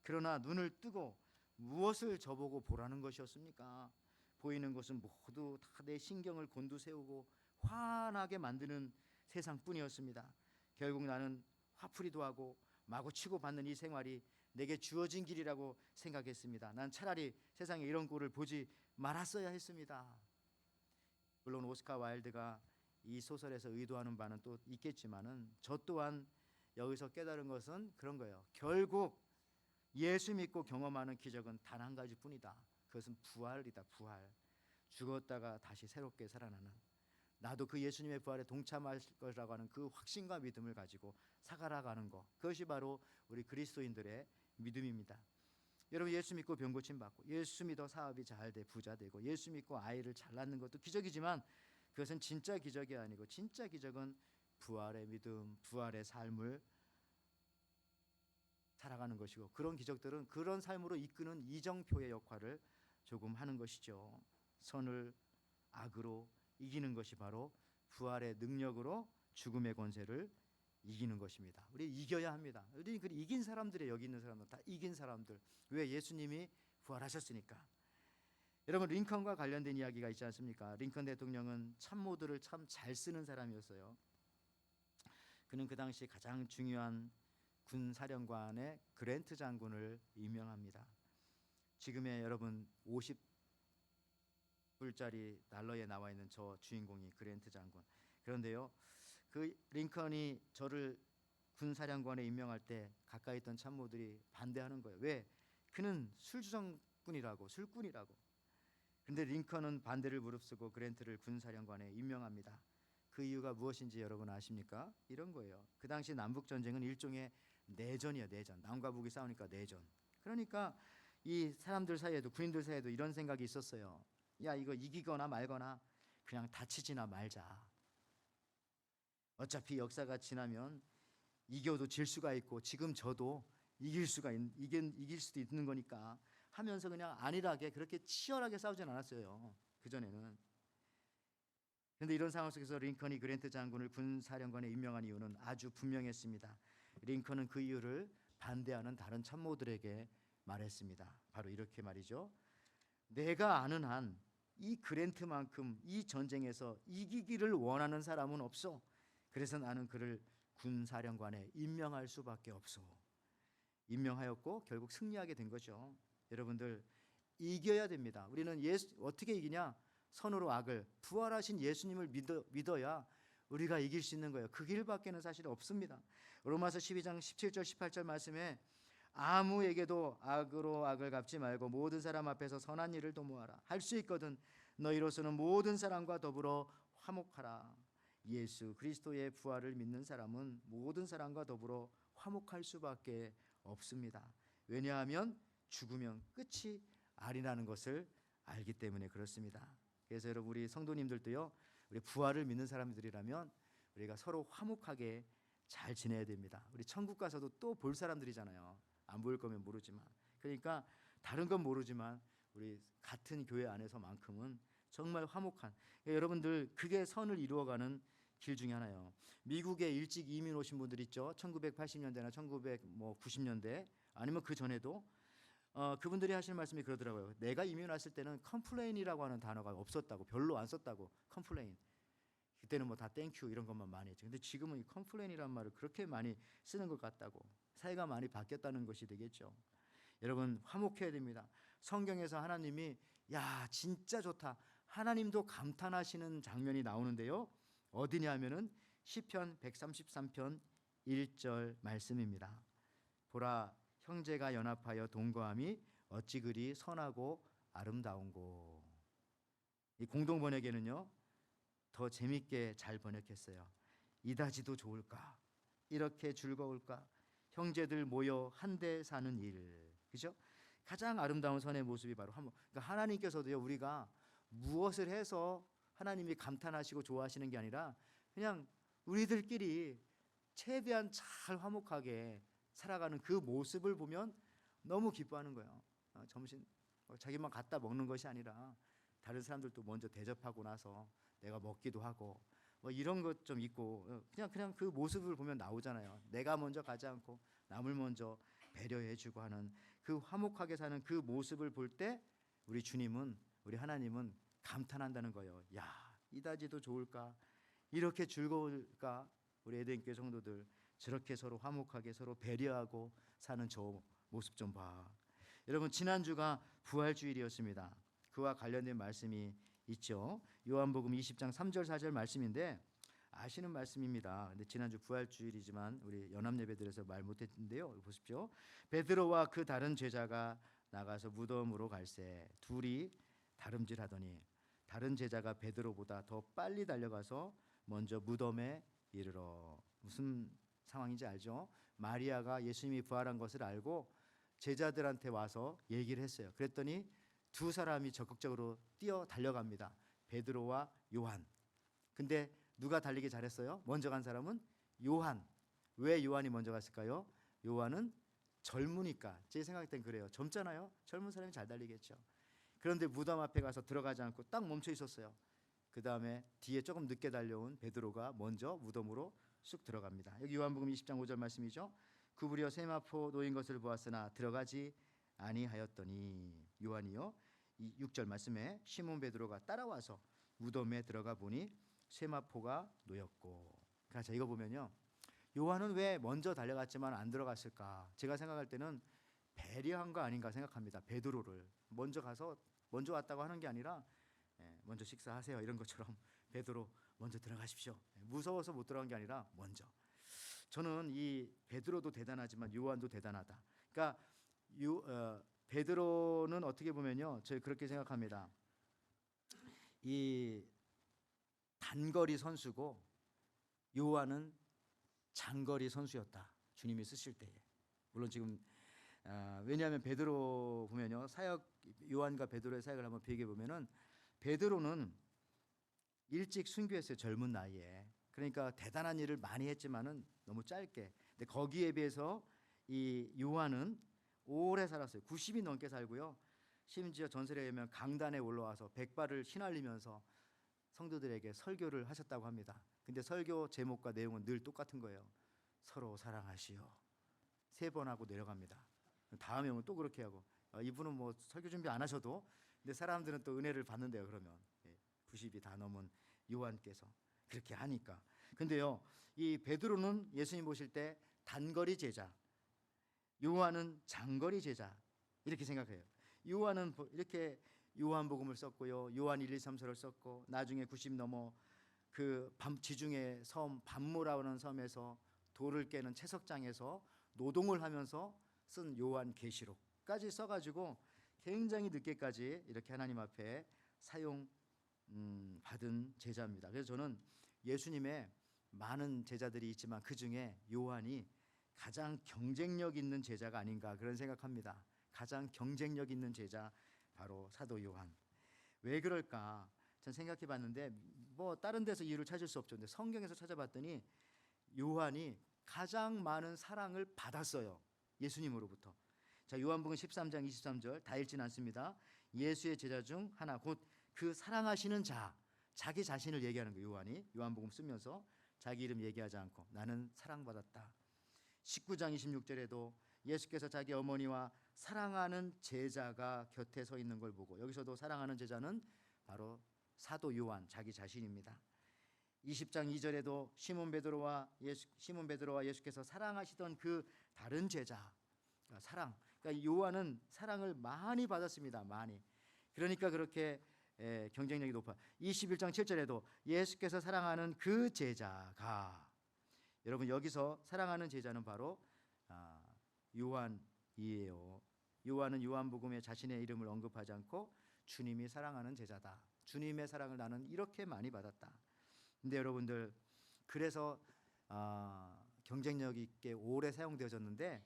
그러나 눈을 뜨고 무엇을 저보고 보라는 것이었습니까? 보이는 것은 모두 다 내 신경을 곤두세우고 화나게 만드는 세상뿐이었습니다. 결국 나는 화풀이도 하고 마구 치고받는 이 생활이 내게 주어진 길이라고 생각했습니다. 난 차라리 세상에 이런 꼴을 보지 말았어야 했습니다. 물론 오스카 와일드가 이 소설에서 의도하는 바는 또 있겠지만은 저 또한 여기서 깨달은 것은 그런 거예요. 결국 예수 믿고 경험하는 기적은 단 한 가지뿐이다. 그것은 부활이다. 부활. 죽었다가 다시 새롭게 살아나는, 나도 그 예수님의 부활에 동참할 것이라고 하는 그 확신과 믿음을 가지고 살아가는 것, 그것이 바로 우리 그리스도인들의 믿음입니다. 여러분, 예수 믿고 병 고침 받고, 예수 믿어 사업이 잘 돼 부자 되고, 예수 믿고 아이를 잘 낳는 것도 기적이지만 그것은 진짜 기적이 아니고, 진짜 기적은 부활의 믿음, 부활의 삶을 살아가는 것이고, 그런 기적들은 그런 삶으로 이끄는 이정표의 역할을 조금 하는 것이죠. 선을 악으로 이기는 것이 바로 부활의 능력으로 죽음의 권세를 이기는 것입니다. 우리 이겨야 합니다. 우리 이긴 사람들이, 여기 있는 사람들 다 이긴 사람들. 왜? 예수님이 부활하셨으니까. 여러분, 링컨과 관련된 이야기가 있지 않습니까? 링컨 대통령은 참모들을 참 잘 쓰는 사람이었어요. 그는 그 당시 가장 중요한 군 사령관의 그랜트 장군을 임명합니다. 지금의 여러분 50불짜리 달러에 나와 있는 저 주인공이 그랜트 장군. 그런데요, 그 링컨이 저를 군사령관에 임명할 때 가까이 있던 참모들이 반대하는 거예요. 왜? 그는 술주정꾼이라고, 술꾼이라고. 그런데 링컨은 반대를 무릅쓰고 그랜트를 군사령관에 임명합니다. 그 이유가 무엇인지 여러분 아십니까? 이런 거예요. 그 당시 남북 전쟁은 일종의 내전이에요. 내전. 남과 북이 싸우니까 내전. 그러니까 이 사람들 사이에도, 군인들 사이에도 이런 생각이 있었어요. 야, 이거 이기거나 말거나 그냥 다치지나 말자. 어차피 역사가 지나면 이겨도 질 수가 있고, 지금 저도 이길 수도 있는 거니까 하면서 그냥 안일하게 그렇게 치열하게 싸우진 않았어요. 그전에는. 그런데 이런 상황 속에서 링컨이 그랜트 장군을 군사령관에 임명한 이유는 아주 분명했습니다. 링컨은 그 이유를 반대하는 다른 참모들에게 말했습니다. 바로 이렇게 말이죠. 내가 아는 한 이 그랜트만큼 이 전쟁에서 이기기를 원하는 사람은 없어. 그래서 나는 그를 군사령관에 임명할 수밖에 없어. 임명하였고 결국 승리하게 된 거죠. 여러분들, 이겨야 됩니다. 우리는 어떻게 이기냐? 선으로 악을, 부활하신 예수님을 믿어야 우리가 이길 수 있는 거예요. 그 길밖에는 사실 없습니다. 로마서 12장 17절 18절 말씀에 아무에게도 악으로 악을 갚지 말고 모든 사람 앞에서 선한 일을 도모하라. 할 수 있거든 너희로서는 모든 사람과 더불어 화목하라. 예수 그리스도의 부활을 믿는 사람은 모든 사람과 더불어 화목할 수밖에 없습니다. 왜냐하면 죽으면 끝이 아니라는 것을 알기 때문에 그렇습니다. 그래서 여러분, 우리 성도님들도요, 우리 부활을 믿는 사람들이라면 우리가 서로 화목하게 잘 지내야 됩니다. 우리 천국 가서도 또 볼 사람들이잖아요. 안 보일 거면 모르지만. 그러니까 다른 건 모르지만 우리 같은 교회 안에서만큼은 정말 화목한, 그러니까 여러분들, 그게 선을 이루어가는 길 중에 하나예요. 미국에 일찍 이민 오신 분들 있죠. 1980년대나 1990년대 아니면 그 전에도 그분들이 하시는 말씀이 그러더라고요. 내가 이민 왔을 때는 컴플레인이라고 하는 단어가 없었다고, 별로 안 썼다고. 컴플레인. 그때는 뭐 다 땡큐 이런 것만 많이 했죠. 근데 지금은 이 컴플레인이라는 말을 그렇게 많이 쓰는 것 같다고. 사회가 많이 바뀌었다는 것이 되겠죠. 여러분, 화목해야 됩니다. 성경에서 하나님이 야, 진짜 좋다, 하나님도 감탄하시는 장면이 나오는데요. 어디냐 하면은 시편 133편 1절 말씀입니다. 보라, 형제가 연합하여 동거함이 어찌 그리 선하고 아름다운고. 이 공동 번역에는요, 더 재밌게 잘 번역했어요. 이다지도 좋을까? 이렇게 즐거울까? 형제들 모여 한데 사는 일. 그죠? 가장 아름다운 선의 모습이 바로 그러니까 하나님께서도요, 우리가 무엇을 해서 하나님이 감탄하시고 좋아하시는 게 아니라 그냥 우리들끼리 최대한 잘 화목하게 살아가는 그 모습을 보면 너무 기뻐하는 거예요. 점심 자기만 갖다 먹는 것이 아니라 다른 사람들도 먼저 대접하고 나서 내가 먹기도 하고 뭐 이런 것 좀 있고, 그냥 그 모습을 보면 나오잖아요. 내가 먼저 가지 않고 남을 먼저 배려해주고 하는 그 화목하게 사는 그 모습을 볼 때 우리 주님은, 우리 하나님은 감탄한다는 거예요. 야, 이다지도 좋을까? 이렇게 즐거울까? 우리 에덴교회 성도들 저렇게 서로 화목하게 서로 배려하고 사는 저 모습 좀 봐. 여러분, 지난주가 부활주일이었습니다. 그와 관련된 말씀이 있죠. 요한복음 20장 3절 4절 말씀인데 아시는 말씀입니다. 근데 지난주 부활주일이지만 우리 연합예배들에서 말 못했는데요. 보십시오. 베드로와 그 다른 제자가 나가서 무덤으로 갈새 둘이 다름질하더니 다른 제자가 베드로보다 더 빨리 달려가서 먼저 무덤에 이르러. 무슨 상황인지 알죠? 마리아가 예수님이 부활한 것을 알고 제자들한테 와서 얘기를 했어요. 그랬더니 두 사람이 적극적으로 뛰어 달려갑니다. 베드로와 요한. 근데 누가 달리기 잘했어요? 먼저 간 사람은 요한. 왜 요한이 먼저 갔을까요? 요한은 젊으니까. 제 생각 땐 그래요. 젊잖아요. 젊은 사람이 잘 달리겠죠. 그런데 무덤 앞에 가서 들어가지 않고 딱 멈춰 있었어요. 그 다음에 뒤에 조금 늦게 달려온 베드로가 먼저 무덤으로 쑥 들어갑니다. 여기 요한복음 20장 5절 말씀이죠. 구부려 세마포 놓인 것을 보았으나 들어가지 아니하였더니 요한이요. 이 6절 말씀에 시몬 베드로가 따라와서 무덤에 들어가 보니 세마포가 놓였고. 자, 이거 보면요. 요한은 왜 먼저 달려갔지만 안 들어갔을까? 제가 생각할 때는 배려한 거 아닌가 생각합니다. 베드로를 먼저 가서 먼저 왔다고 하는 게 아니라 먼저 식사하세요 이런 것처럼 베드로 먼저 들어가십시오. 무서워서 못 들어간 게 아니라 먼저. 저는 이 베드로도 대단하지만 요한도 대단하다. 그러니까 베드로는 어떻게 보면요, 저희 그렇게 생각합니다. 이 단거리 선수고 요한은 장거리 선수였다. 주님이 쓰실 때에. 물론 지금 왜냐하면 베드로 보면요, 사역 요한과 베드로의 사역을 한번 비교해 보면은 베드로는 일찍 순교했어요. 젊은 나이에. 그러니까 대단한 일을 많이 했지만은 너무 짧게. 근데 거기에 비해서 이 요한은 오래 살았어요. 90이 넘게 살고요. 심지어 전설에 의하면 강단에 올라와서 백발을 휘날리면서 성도들에게 설교를 하셨다고 합니다. 근데 설교 제목과 내용은 늘 똑같은 거예요. 서로 사랑하시오. 3번 하고 내려갑니다. 다음에 오면 또 그렇게 하고. 이분은 뭐 설교 준비 안 하셔도, 근데 사람들은 또 은혜를 받는데요. 그러면 90이 다 넘은 요한께서 그렇게 하니까. 근데요, 이 베드로는 예수님 보실 때 단거리 제자, 요한은 장거리 제자 이렇게 생각해요. 요한은 이렇게 요한복음을 썼고요, 요한 1, 2, 3서를 썼고, 나중에 90 넘어 그 지중해 섬 밤모라는 섬에서 돌을 깨는 채석장에서 노동을 하면서 쓴 요한 계시록까지 써가지고 굉장히 늦게까지 이렇게 하나님 앞에 사용 받은 제자입니다. 그래서 저는 예수님의 많은 제자들이 있지만 그 중에 요한이 가장 경쟁력 있는 제자가 아닌가 그런 생각합니다. 가장 경쟁력 있는 제자 바로 사도 요한. 왜 그럴까? 전 생각해 봤는데 뭐 다른 데서 이유를 찾을 수 없죠. 근데 성경에서 찾아봤더니 요한이 가장 많은 사랑을 받았어요. 예수님으로부터. 자, 요한복음 13장 23절 다 읽진 않습니다. 예수의 제자 중 하나 곧 그 사랑하시는 자, 자기 자신을 얘기하는 거예요. 요한이 요한복음 쓰면서 자기 이름 얘기하지 않고 나는 사랑받았다. 19장 26절에도 예수께서 자기 어머니와 사랑하는 제자가 곁에 서 있는 걸 보고, 여기서도 사랑하는 제자는 바로 사도 요한 자기 자신입니다. 20장 2절에도 시몬 베드로와 예수께서 사랑하시던 그 다른 제자, 그러니까 사랑. 그러니까 요한은 사랑을 많이 받았습니다. 많이. 그러니까 그렇게 경쟁력이 높아. 21장 7절에도 예수께서 사랑하는 그 제자가, 여러분 여기서 사랑하는 제자는 바로 요한이에요. 요한은 요한복음에 자신의 이름을 언급하지 않고 주님이 사랑하는 제자다. 주님의 사랑을 나는 이렇게 많이 받았다. 근데 여러분들, 그래서 경쟁력 있게 오래 사용되어졌는데,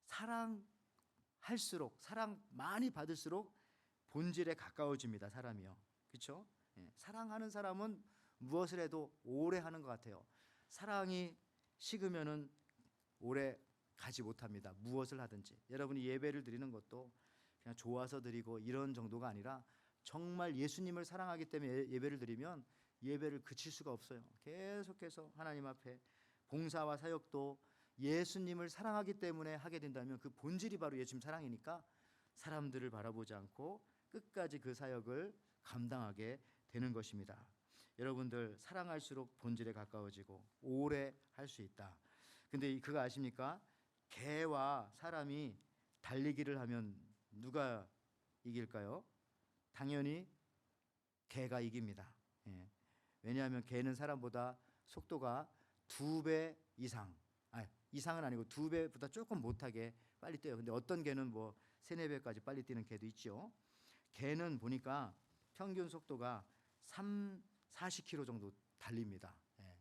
사랑할수록, 사랑 많이 받을수록 본질에 가까워집니다. 사람이요. 그렇죠? 사랑하는 사람은 무엇을 해도 오래 하는 것 같아요. 사랑이 식으면은 오래 가지 못합니다. 무엇을 하든지. 여러분이 예배를 드리는 것도 그냥 좋아서 드리고 이런 정도가 아니라 정말 예수님을 사랑하기 때문에 예배를 드리면 예배를 그칠 수가 없어요. 계속해서 하나님 앞에 봉사와 사역도 예수님을 사랑하기 때문에 하게 된다면 그 본질이 바로 예수님 사랑이니까 사람들을 바라보지 않고 끝까지 그 사역을 감당하게 되는 것입니다. 여러분들 사랑할수록 본질에 가까워지고 오래 할 수 있다. 근데 그거 아십니까? 개와 사람이 달리기를 하면 누가 이길까요? 당연히 개가 이깁니다. 예. 왜냐하면 개는 사람보다 속도가 2배 이상, 이상은 아니고 2배보다 조금 못하게 빨리 뛰어요. 근데 어떤 개는 뭐 3, 4배까지 빨리 뛰는 개도 있죠. 개는 보니까 평균 속도가 40km 정도 달립니다. 예.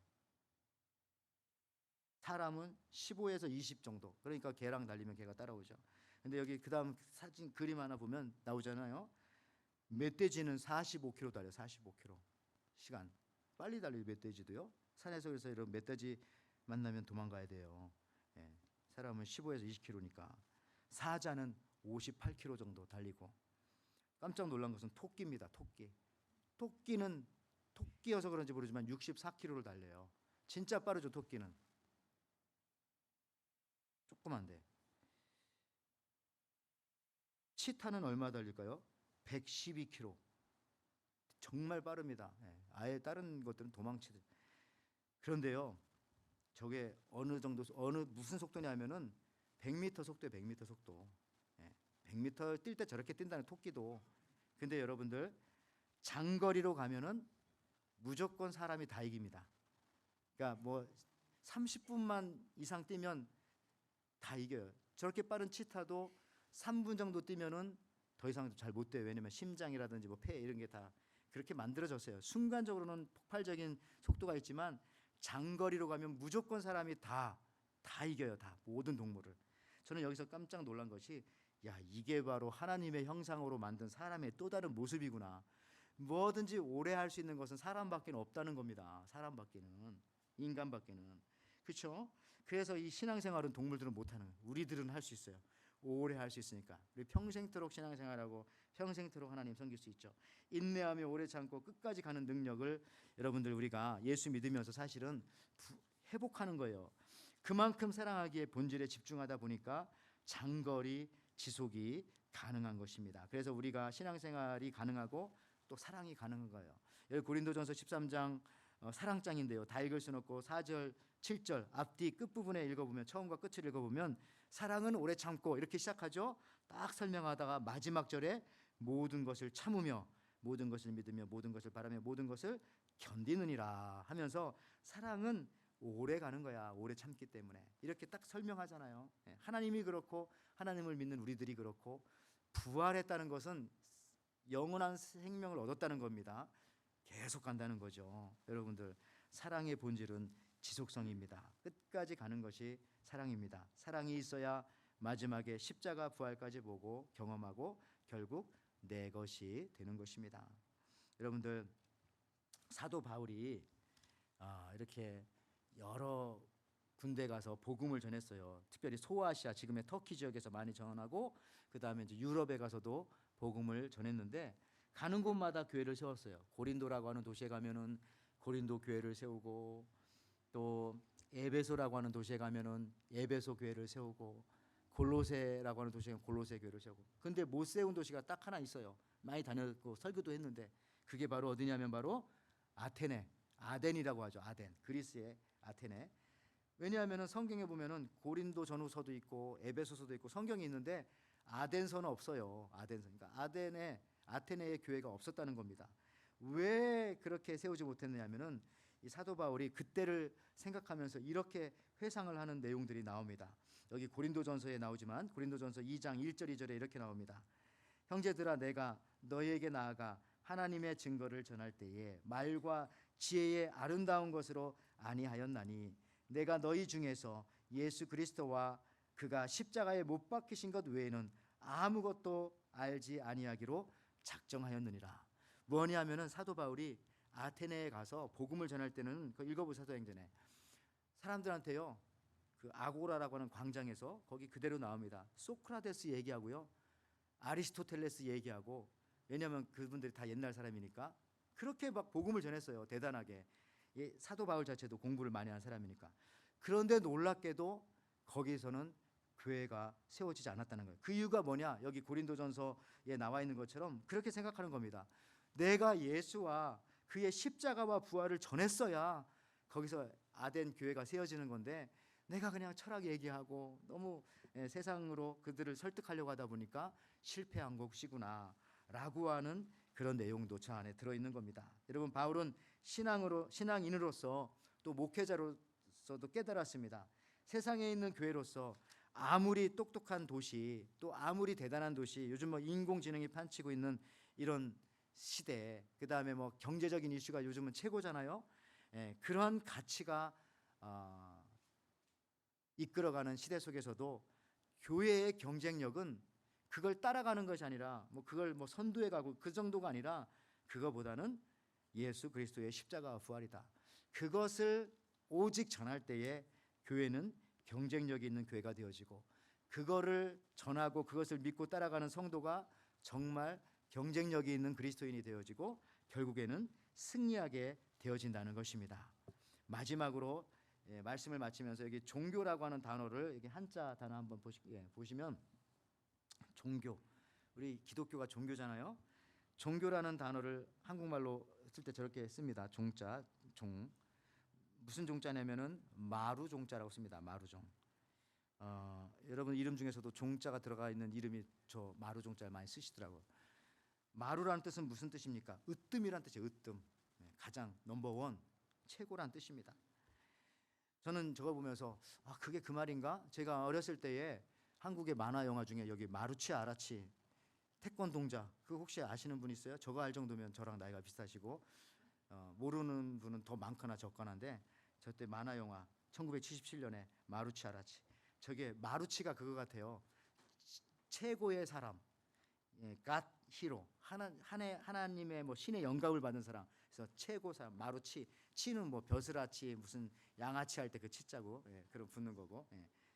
사람은 15에서 20 정도. 그러니까 개랑 달리면 개가 따라오죠. 근데 여기 그다음 사진 그림 하나 보면 나오잖아요. 멧돼지는 45km 달려요. 45km 시간. 빨리 달리는 멧돼지도요. 산에서 그래서 이런 멧돼지 만나면 도망가야 돼요. 예. 사람은 15에서 20km니까. 사자는 58km 정도 달리고. 깜짝 놀란 것은 토끼입니다. 토끼. 토끼는 토끼여서 그런지 모르지만 64km를 달려요. 진짜 빠르죠, 토끼는. 조그만데. 치타는 얼마 달릴까요? 112km. 정말 빠릅니다. 예. 아예 다른 것들은 도망치듯. 그런데요, 저게 어느 정도 무슨 속도냐면은 100m 속도에 100m 속도. 예. 100m 뛸 때 저렇게 뛴다는 토끼도. 근데 여러분들 장거리로 가면은 무조건 사람이 다 이깁니다. 그러니까 뭐 30분만 이상 뛰면 다 이겨요. 저렇게 빠른 치타도 3분 정도 뛰면은 더 이상 잘 못 돼요. 왜냐면 심장이라든지 뭐 폐 이런 게 다 그렇게 만들어졌어요. 순간적으로는 폭발적인 속도가 있지만 장거리로 가면 무조건 사람이 다 이겨요. 다 모든 동물을. 저는 여기서 깜짝 놀란 것이 야, 이게 바로 하나님의 형상으로 만든 사람의 또 다른 모습이구나. 뭐든지 오래 할 수 있는 것은 사람밖에 없다는 겁니다. 사람밖에는, 인간밖에는. 그렇죠? 그래서 이 신앙생활은 동물들은 못하는 거예요. 우리들은 할 수 있어요. 오래 할 수 있으니까. 우리 평생토록 신앙생활하고 평생토록 하나님 섬길 수 있죠. 인내하며 오래 참고 끝까지 가는 능력을 여러분들 우리가 예수 믿으면서 사실은 회복하는 거예요. 그만큼 사랑하기에 본질에 집중하다 보니까 장거리 지속이 가능한 것입니다. 그래서 우리가 신앙생활이 가능하고 또 사랑이 가능한 거예요. 여기 고린도전서 13장 사랑장인데요. 다 읽을 수는 없고 4절 7절 앞뒤 끝부분에 읽어보면 처음과 끝을 읽어보면 사랑은 오래 참고 이렇게 시작하죠. 딱 설명하다가 마지막 절에 모든 것을 참으며 모든 것을 믿으며 모든 것을 바라며 모든 것을 견디느니라 하면서 사랑은 오래 가는 거야. 오래 참기 때문에 이렇게 딱 설명하잖아요. 하나님이 그렇고 하나님을 믿는 우리들이 그렇고 부활했다는 것은 영원한 생명을 얻었다는 겁니다. 계속 간다는 거죠. 여러분들 사랑의 본질은 지속성입니다. 끝까지 가는 것이 사랑입니다. 사랑이 있어야 마지막에 십자가 부활까지 보고 경험하고 결국 내 것이 되는 것입니다. 여러분들 사도 바울이 이렇게 여러 군데 가서 복음을 전했어요. 특별히 소아시아 지금의 터키 지역에서 많이 전하고 그 다음에 이제 유럽에 가서도 복음을 전했는데 가는 곳마다 교회를 세웠어요. 고린도라고 하는 도시에 가면은 고린도 교회를 세우고 또 에베소라고 하는 도시에 가면은 에베소 교회를 세우고 골로새라고 하는 도시에 골로새 교회를 세우고. 근데 못 세운 도시가 딱 하나 있어요. 많이 다녔고 설교도 했는데 그게 바로 어디냐면 바로 아테네, 아덴이라고 하죠. 아덴, 그리스의 아테네. 왜냐하면은 성경에 보면은 고린도 전후서도 있고 에베소서도 있고 성경이 있는데 아덴서는 없어요. 아덴서. 그러니까 아테네의 교회가 없었다는 겁니다. 왜 그렇게 세우지 못했느냐면은 이 사도 바울이 그때를 생각하면서 이렇게 회상을 하는 내용들이 나옵니다. 여기 고린도전서에 나오지만 고린도전서 2장 1절 2절에 이렇게 나옵니다. 형제들아 내가 너희에게 나아가 하나님의 증거를 전할 때에 말과 지혜의 아름다운 것으로 아니하였나니 내가 너희 중에서 예수 그리스도와 그가 십자가에 못 박히신 것 외에는 아무것도 알지 아니하기로 작정하였느니라. 뭐냐면은 사도 바울이 아테네에 가서 복음을 전할 때는 그 읽어보세요. 사도행전에 사람들한테요 그 아고라라고 하는 광장에서 거기 그대로 나옵니다. 소크라테스 얘기하고요 아리스토텔레스 얘기하고 왜냐하면 그분들이 다 옛날 사람이니까 그렇게 막 복음을 전했어요. 대단하게. 사도 바울 자체도 공부를 많이 한 사람이니까. 그런데 놀랍게도 거기서는 교회가 세워지지 않았다는 거예요. 그 이유가 뭐냐? 여기 고린도전서에 나와 있는 것처럼 그렇게 생각하는 겁니다. 내가 예수와 그의 십자가와 부활을 전했어야 거기서 아덴 교회가 세워지는 건데, 내가 그냥 철학 얘기하고 너무 세상으로 그들을 설득하려고 하다 보니까 실패한 것이구나 라고 하는 그런 내용도 저 안에 들어있는 겁니다. 여러분, 바울은 신앙인으로서 또 목회자로서도 깨달았습니다. 세상에 있는 교회로서 아무리 똑똑한 도시, 또 아무리 대단한 도시, 요즘 뭐 인공지능이 판치고 있는 이런 시대, 그 다음에 뭐 경제적인 이슈가 요즘은 최고잖아요. 그런 가치가 이끌어가는 시대 속에서도 교회의 경쟁력은 그걸 따라가는 것이 아니라, 뭐 그걸 뭐 선두에 가고 그 정도가 아니라, 그거보다는 예수 그리스도의 십자가와 부활이다. 그것을 오직 전할 때에 교회는 경쟁력이 있는 교회가 되어지고, 그거를 전하고 그것을 믿고 따라가는 성도가 정말 경쟁력이 있는 그리스도인이 되어지고 결국에는 승리하게 되어진다는 것입니다. 마지막으로 말씀을 마치면서 여기 종교라고 하는 단어를, 여기 한자 단어 한번 보시면 종교, 우리 기독교가 종교잖아요. 종교라는 단어를 한국말로 쓸 때 저렇게 씁니다. 종자, 종. 무슨 종자냐면은 마루 종자라고 씁니다. 마루종. 여러분 이름 중에서도 종자가 들어가 있는 이름이 저 마루 종자를 많이 쓰시더라고요. 마루라는 뜻은 무슨 뜻입니까? 으뜸이란 뜻이에요. 으뜸. 가장 넘버원, 최고란 뜻입니다. 저는 저거 보면서 그게 그 말인가? 제가 어렸을 때에 한국의 만화 영화 중에 여기 마루치 아라치 태권동자, 그거 혹시 아시는 분 있어요? 저거 알 정도면 저랑 나이가 비슷하시고, 모르는 분은 더 많거나 적거나인데, 저때 만화 영화 1977년에 마루치 아라치, 저게 마루치가 그거 같아요. 최고의 사람, God 히로, 하나님의 뭐 신의 영감을 받은 사람. 그래서 최고 사람 마루치. 치는 뭐 벼슬아치, 무슨 양아치 할 때 그 치자고, 그럼 붙는 거고.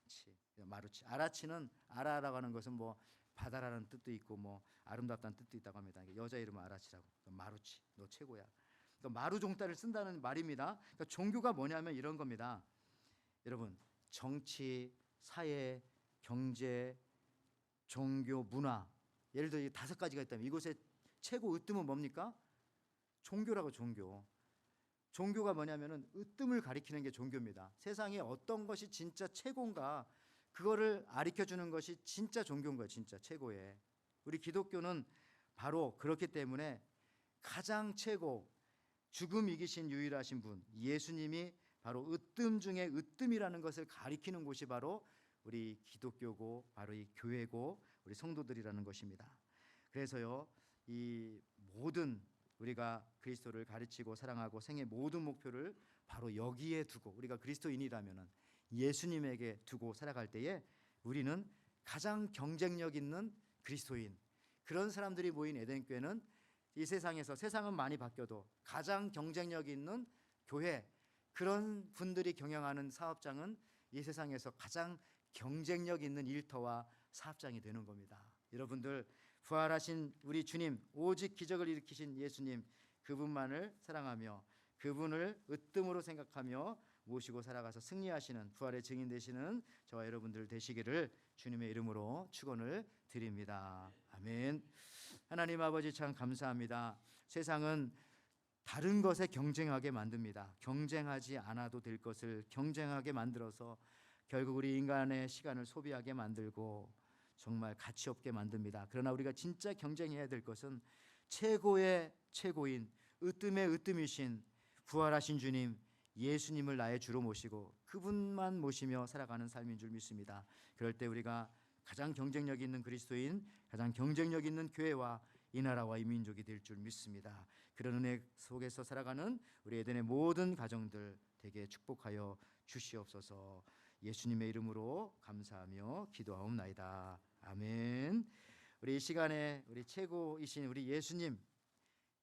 치, 마루치. 아라치는, 아라라고 하는 것은 뭐 바다라는 뜻도 있고 뭐 아름답다는 뜻도 있다고 합니다. 여자 이름은 아라치라고. 마루치, 너 최고야. 그러니까 마루 종자를 쓴다는 말입니다. 그러니까 종교가 뭐냐면 이런 겁니다. 여러분, 정치, 사회, 경제, 종교, 문화, 예를 들어 이 5가지가 있다면 이곳의 최고 으뜸은 뭡니까? 종교라고. 종교가 뭐냐면은 으뜸을 가리키는 게 종교입니다. 세상에 어떤 것이 진짜 최고인가, 그거를 가르쳐 주는 것이 진짜 종교인 거예요. 진짜 최고의. 우리 기독교는 바로 그렇기 때문에 가장 최고, 죽음 이기신 유일하신 분 예수님이 바로 으뜸 중에 으뜸이라는 것을 가리키는 곳이 바로 우리 기독교고, 바로 이 교회고 우리 성도들이라는 것입니다. 그래서요, 이 모든 우리가 그리스도를 가르치고 사랑하고 생의 모든 목표를 바로 여기에 두고, 우리가 그리스도인이라면은 예수님에게 두고 살아갈 때에 우리는 가장 경쟁력 있는 그리스도인, 그런 사람들이 모인 에덴교회는 이 세상에서, 세상은 많이 바뀌어도 가장 경쟁력 있는 교회, 그런 분들이 경영하는 사업장은 이 세상에서 가장 경쟁력 있는 일터와 사업장이 되는 겁니다. 여러분들, 부활하신 우리 주님, 오직 기적을 일으키신 예수님, 그분만을 사랑하며 그분을 으뜸으로 생각하며 모시고 살아가서 승리하시는, 부활의 증인 되시는 저와 여러분들 되시기를 주님의 이름으로 축원을 드립니다. 아멘. 하나님 아버지, 참 감사합니다. 세상은 다른 것에 경쟁하게 만듭니다. 경쟁하지 않아도 될 것을 경쟁하게 만들어서 결국 우리 인간의 시간을 소비하게 만들고 정말 가치 없게 만듭니다. 그러나 우리가 진짜 경쟁해야 될 것은 최고의 최고인, 으뜸의 으뜸이신 부활하신 주님 예수님을 나의 주로 모시고 그분만 모시며 살아가는 삶인 줄 믿습니다. 그럴 때 우리가 가장 경쟁력 있는 그리스도인, 가장 경쟁력 있는 교회와 이 나라와 이 민족이 될 줄 믿습니다. 그런 은혜 속에서 살아가는 우리 에덴의 모든 가정들 되게 축복하여 주시옵소서. 예수님의 이름으로 감사하며 기도하옵나이다. 아멘. 우리 이 시간에 우리 최고이신 우리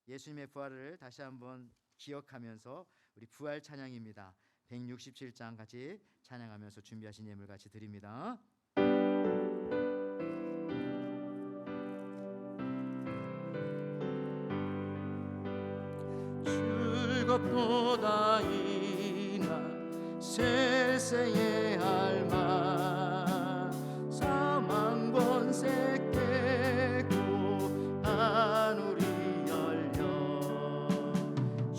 예수님의 부활을 다시 한번 기억하면서 우리 부활 찬양입니다. 167장 같이 찬양하면서 준비하신 예물 같이 드립니다. 즐겁도다 이날 세세의 할망, 사망 권세 깨고 하늘이 열려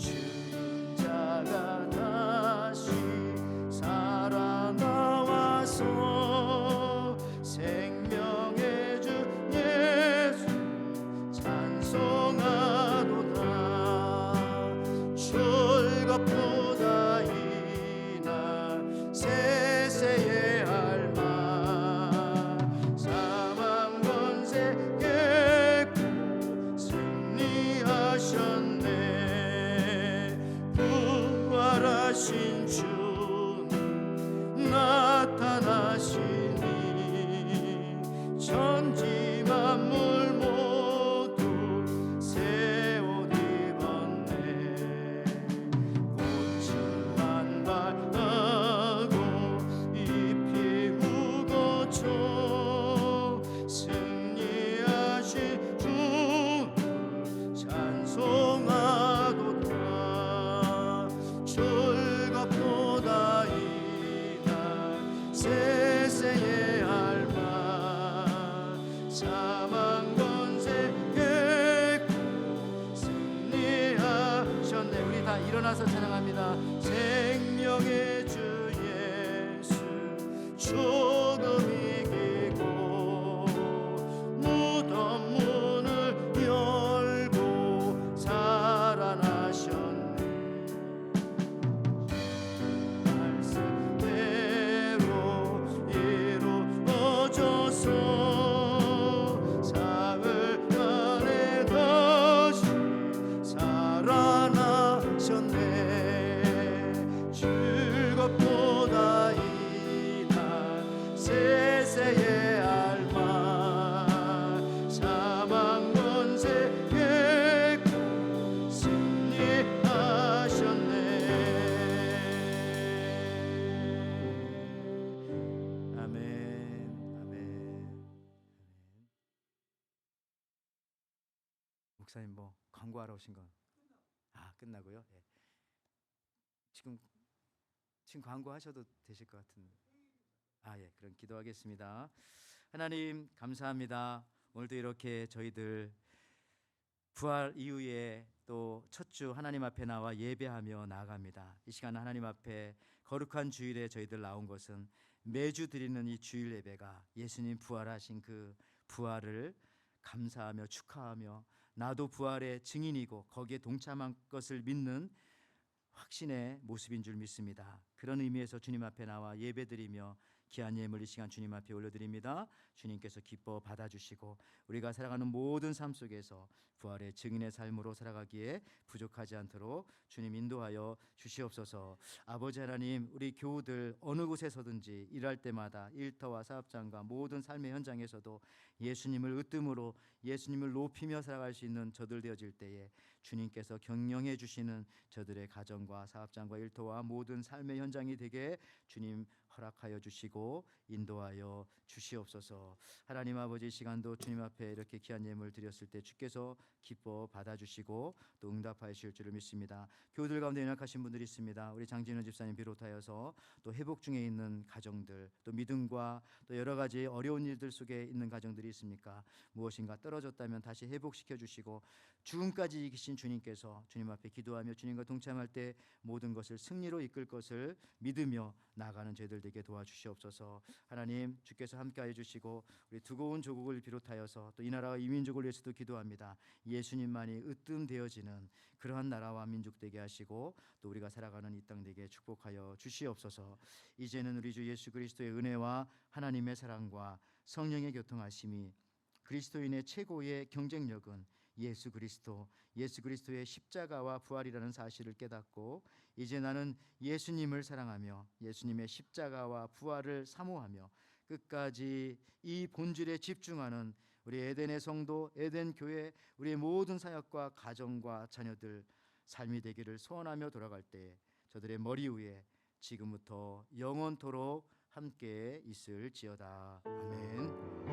즐겁도다 이날 세세의 알마 사망 권세 깼고 승리하셨네 부활하신 주님 나타나시니 천지 만물 모두 새 옷 입었네 꽃은 만발하고 잎이 우거져 승리하신 주를 찬송하도다 즐겁도다 이날 세세의 알마 사망 권세 깼고 승리하셨네. 우리 다 일어나서 찬양합니다. 생명의 주 예수 조금 이기고 무덤 문을 열고 살아나셨네 말씀대로 이루어져서 사흘 만에 다시 살아나셨네 즐겁도다 이날 세세의 알마 사망 권세 깼고 승리하셨네. 아멘. 아멘. 목사님 뭐 광고하러 오신 건 끝나고요. 예. 지금 광고하셔도 되실 것 같은. 예. 그럼 기도하겠습니다. 하나님 감사합니다. 오늘도 이렇게 저희들 부활 이후에 또 첫 주 하나님 앞에 나와 예배하며 나아갑니다. 이 시간 하나님 앞에 거룩한 주일에 저희들 나온 것은 매주 드리는 이 주일 예배가 예수님 부활하신 그 부활을 감사하며 축하하며 나도 부활의 증인이고 거기에 동참한 것을 믿는 확신의 모습인 줄 믿습니다. 그런 의미에서 주님 앞에 나와 예배드리며 귀한 예물 이 시간 주님 앞에 올려드립니다. 주님께서 기뻐 받아주시고 우리가 살아가는 모든 삶 속에서 부활의 증인의 삶으로 살아가기에 부족하지 않도록 주님 인도하여 주시옵소서. 아버지 하나님, 우리 교우들 어느 곳에서든지 일할 때마다 일터와 사업장과 모든 삶의 현장에서도 예수님을 으뜸으로 예수님을 높이며 살아갈 수 있는 저들 되어질 때에 주님께서 경영해 주시는 저들의 가정과 사업장과 일터와 모든 삶의 현장이 되게 주님 허락하여 주시고 인도하여 주시옵소서. 하나님 아버지, 이 시간도 주님 앞에 이렇게 귀한 예물 드렸을 때 주께서 기뻐 받아주시고 또 응답하실 줄을 믿습니다. 교우들 가운데 연약하신 분들이 있습니다. 우리 장진우 집사님 비롯하여서 또 회복 중에 있는 가정들, 또 믿음과 또 여러 가지 어려운 일들 속에 있는 가정들이 있습니까? 무엇인가 떨어졌다면 다시 회복시켜 주시고 죽음까지 이기신 주님께서 주님 앞에 기도하며 주님과 동참할 때 모든 것을 승리로 이끌 것을 믿으며 나아가는 저희들 되게 도와주시옵소서. 하나님, 주께서 함께하여 주시고 우리 두고온 조국을 비롯하여서 또 이 나라와 이 민족을 위해서도 기도합니다. 예수님만이 으뜸되어지는 그러한 나라와 민족 되게 하시고 또 우리가 살아가는 이 땅 되게 축복하여 주시옵소서. 이제는 우리 주 예수 그리스도의 은혜와 하나님의 사랑과 성령의 교통하심이 그리스도인의 최고의 경쟁력은 예수 그리스도의 십자가와 부활이라는 사실을 깨닫고 이제 나는 예수님을 사랑하며 예수님의 십자가와 부활을 사모하며 끝까지 이 본질에 집중하는 우리 에덴의 성도, 에덴 교회, 우리의 모든 사역과 가정과 자녀들 삶이 되기를 소원하며 돌아갈 때 저들의 머리 위에 지금부터 영원토록 함께 있을지어다. 아멘.